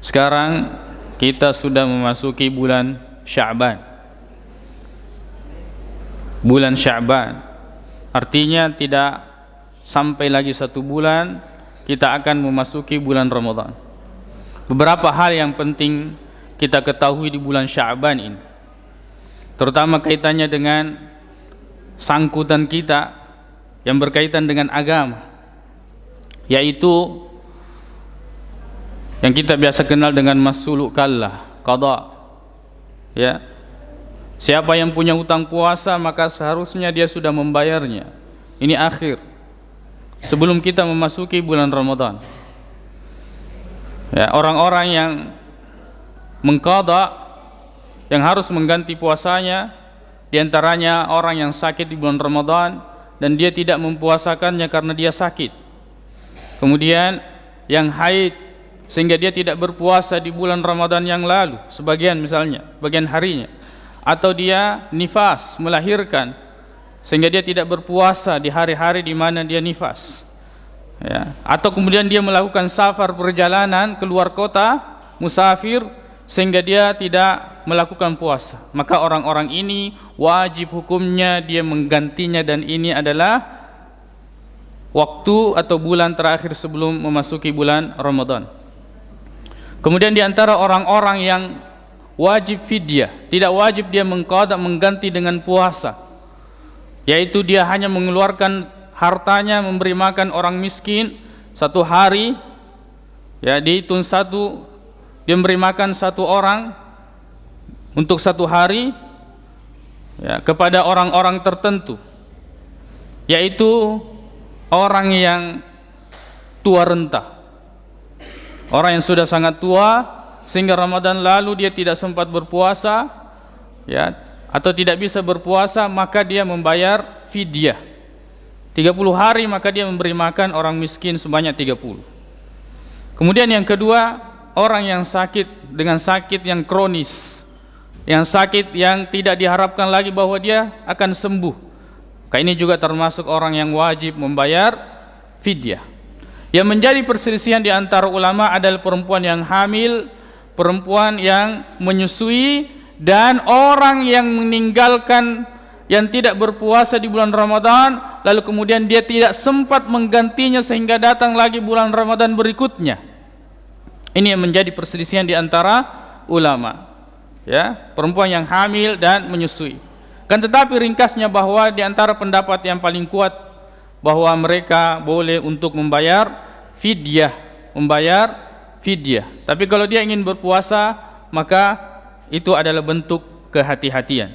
Sekarang kita sudah memasuki bulan Sya'ban. Bulan Sya'ban artinya tidak sampai lagi 1 bulan kita akan memasuki bulan Ramadan. Beberapa hal yang penting kita ketahui di bulan Sya'ban ini, terutama kaitannya dengan sangkutan kita yang berkaitan dengan agama, yaitu yang kita biasa kenal dengan masuluk kallah, qada. Ya, siapa yang punya hutang puasa maka seharusnya dia sudah membayarnya. Ini akhir sebelum kita memasuki bulan Ramadan. Ya, orang-orang yang mengqada, yang harus mengganti puasanya, diantaranya orang yang sakit di bulan Ramadan dan dia tidak mempuasakannya karena dia sakit. Kemudian yang haid sehingga dia tidak berpuasa di bulan Ramadan yang lalu, sebagian misalnya, bagian harinya. Atau dia nifas, melahirkan, sehingga dia tidak berpuasa di hari-hari di mana dia nifas. Ya. Atau kemudian dia melakukan safar, perjalanan keluar kota, musafir, sehingga dia tidak melakukan puasa. Maka orang-orang ini wajib hukumnya dia menggantinya, dan ini adalah waktu atau bulan terakhir sebelum memasuki bulan Ramadan. Kemudian di antara orang-orang yang wajib fidyah, tidak wajib dia mengqada, mengganti dengan puasa, yaitu dia hanya mengeluarkan hartanya memberi makan orang miskin 1 hari, ya, dihitung 1, dia memberi makan 1 orang untuk 1 hari, ya, kepada orang-orang tertentu, yaitu orang yang tua renta, orang yang sudah sangat tua sehingga Ramadan lalu dia tidak sempat berpuasa, ya, atau tidak bisa berpuasa, maka dia membayar fidyah 30 hari, maka dia memberi makan orang miskin sebanyak 30. Kemudian yang kedua, orang yang sakit dengan sakit yang kronis, yang sakit yang tidak diharapkan lagi bahwa dia akan sembuh, maka ini juga termasuk orang yang wajib membayar fidyah. Yang menjadi perselisihan di antara ulama adalah perempuan yang hamil, perempuan yang menyusui, dan orang yang meninggalkan, yang tidak berpuasa di bulan Ramadan lalu kemudian dia tidak sempat menggantinya sehingga datang lagi bulan Ramadan berikutnya. Ini yang menjadi perselisihan di antara ulama, ya, perempuan yang hamil dan menyusui. Kan tetapi ringkasnya bahwa di antara pendapat yang paling kuat bahwa mereka boleh untuk membayar fidyah, Tapi kalau dia ingin berpuasa, maka itu adalah bentuk kehati-hatian.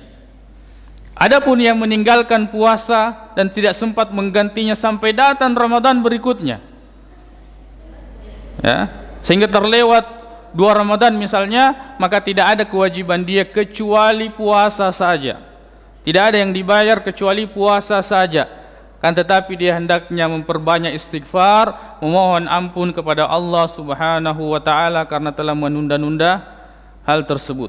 Adapun yang meninggalkan puasa dan tidak sempat menggantinya sampai datang Ramadan berikutnya, ya, sehingga terlewat 2 Ramadan misalnya, maka tidak ada kewajiban dia kecuali puasa saja. Tidak ada yang dibayar kecuali puasa saja. Kan tetapi dia hendaknya memperbanyak istighfar, memohon ampun kepada Allah Subhanahu wa taala karena telah menunda-nunda hal tersebut.